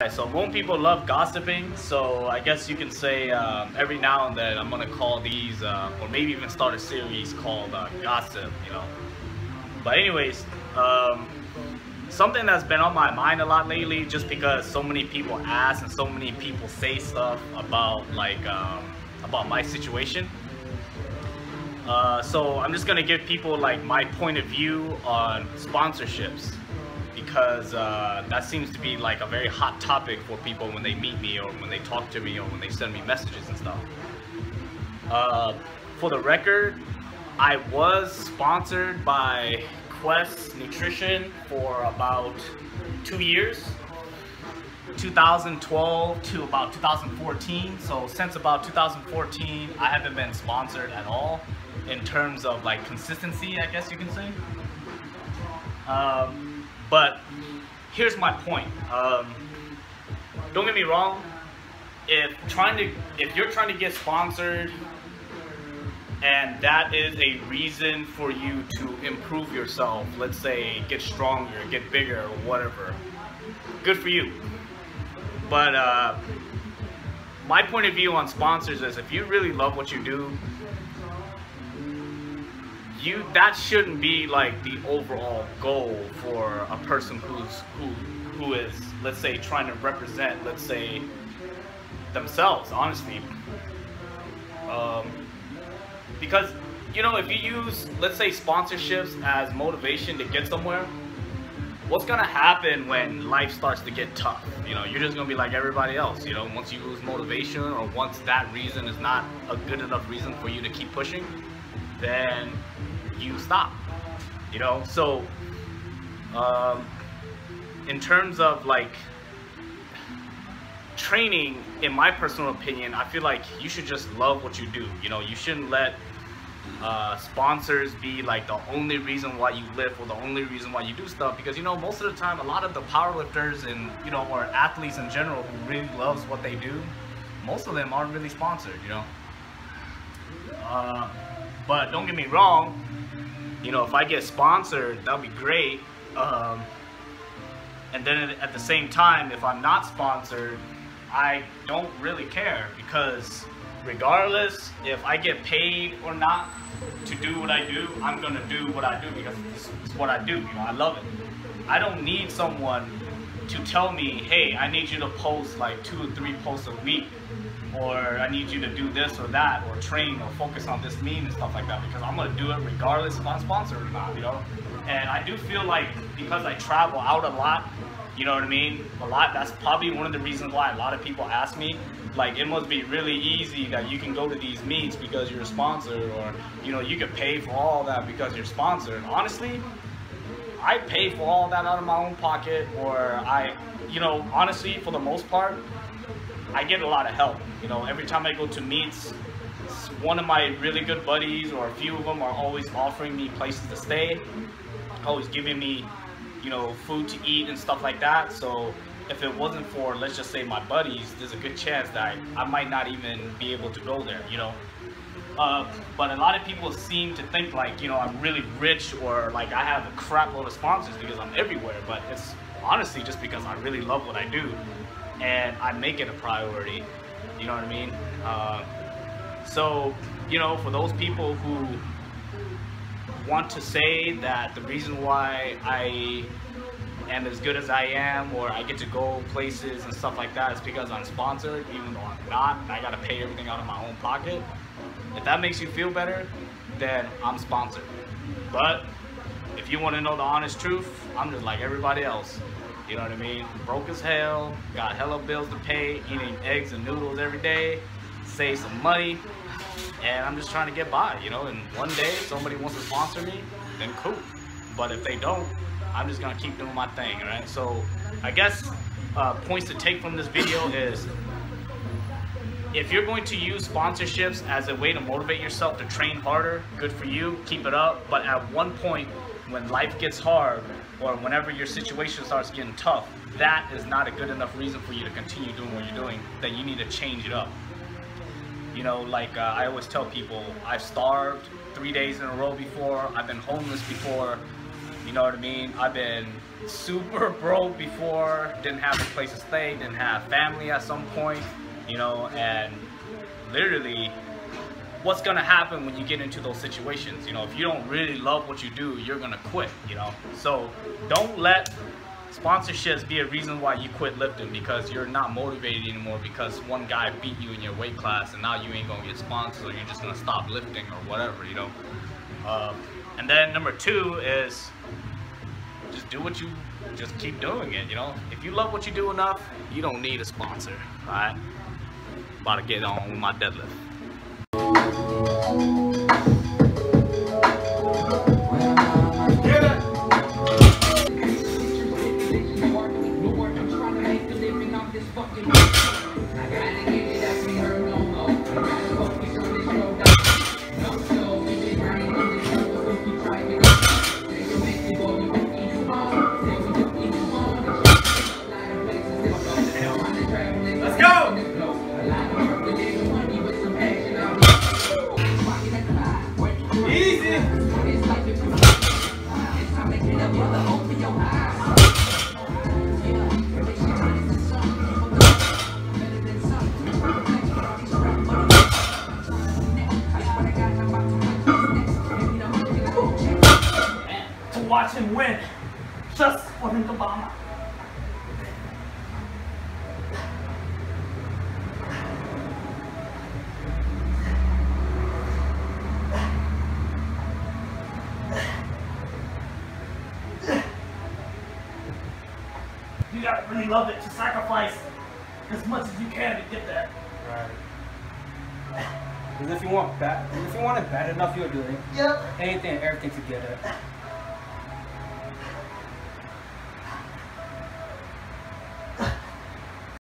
So most people love gossiping, so I guess you can say every now and then I'm gonna call these, or maybe even start a series called Gossip, you know. But anyways, something that's been on my mind a lot lately, just because so many people ask and so many people say stuff about about my situation. So I'm just gonna give people like my point of view on sponsorships, because that seems to be like a very hot topic for people when they meet me or when they talk to me or when they send me messages and stuff. For the record, I was sponsored by Quest Nutrition for about 2 years, 2012 to about 2014. So since about 2014, I haven't been sponsored at all in terms of like consistency, I guess you can say. But here's my point. Don't get me wrong. If you're trying to get sponsored, and that is a reason for you to improve yourself, let's say get stronger, get bigger, or whatever, good for you. But my point of view on sponsors is, if you really love what you do, that shouldn't be like the overall goal for a person who is, let's say, trying to represent, let's say, themselves, honestly. Because, you know, if you use, let's say, sponsorships as motivation to get somewhere, what's gonna happen when life starts to get tough? You know, you're just gonna be like everybody else. You know, once you lose motivation, or once that reason is not a good enough reason for you to keep pushing, then you stop. You know, so in terms of like training, in my personal opinion, I feel like you should just love what you do. You know, you shouldn't let sponsors be like the only reason why you live or the only reason why you do stuff, because, you know, most of the time a lot of the powerlifters and, you know, or athletes in general who really loves what they do, most of them aren't really sponsored, you know. But don't get me wrong, you know, if I get sponsored, that'll be great. And then at the same time, if I'm not sponsored, I don't really care, because regardless if I get paid or not to do what I do, I'm gonna do what I do because it's what I do. You know, I love it. I don't need someone to tell me, hey, I need you to post like 2 or 3 posts a week, or I need you to do this or that, or train or focus on this meme and stuff like that, because I'm gonna do it regardless if I'm sponsored or not, you know. And I do feel like, because I travel out a lot, you know what I mean, a lot, that's probably one of the reasons why a lot of people ask me, like, it must be really easy that you can go to these meets because you're sponsored, or, you know, you can pay for all that because you're sponsored. Honestly, I pay for all that out of my own pocket, or you know, honestly, for the most part, I get a lot of help. You know, every time I go to meets, one of my really good buddies, or a few of them, are always offering me places to stay, always giving me, you know, food to eat and stuff like that. So if it wasn't for, let's just say, my buddies, there's a good chance that I might not even be able to go there, you know. But a lot of people seem to think like, you know, I'm really rich, or like I have a crap load of sponsors because I'm everywhere. But it's honestly just because I really love what I do and I make it a priority, you know what I mean? So, you know, for those people who want to say that the reason why I am as good as I am, or I get to go places and stuff like that, is because I'm sponsored, even though I'm not, and I gotta pay everything out of my own pocket. If that makes you feel better, then I'm sponsored. But if you want to know the honest truth, I'm just like everybody else. You know what I mean? Broke as hell, got hella bills to pay, eating eggs and noodles every day, save some money, and I'm just trying to get by, you know. And one day somebody wants to sponsor me, then cool. But if they don't, I'm just gonna keep doing my thing, right? So I guess points to take from this video is, if you're going to use sponsorships as a way to motivate yourself to train harder, good for you, keep it up. But at one point, when life gets hard, or whenever your situation starts getting tough, that is not a good enough reason for you to continue doing what you're doing, that you need to change it up. You know, like I always tell people, I've starved 3 days in a row before, I've been homeless before, you know what I mean? I've been super broke before, didn't have a place to stay, didn't have family at some point, you know, and literally what's gonna happen when you get into those situations? You know, if you don't really love what you do, you're gonna quit, you know. So don't let sponsorships be a reason why you quit lifting because you're not motivated anymore because one guy beat you in your weight class and now you ain't gonna get sponsored or you're just gonna stop lifting or whatever, you know. And then number 2 is just do what you, just keep doing it, you know. If you love what you do enough, you don't need a sponsor, all right? About to get on with my deadlift. Watch him win, just for him to bomb out. You gotta really love it to sacrifice as much as you can to get that. Right. Because if you want it bad enough, you'll do it. Yep. Anything and everything to get it.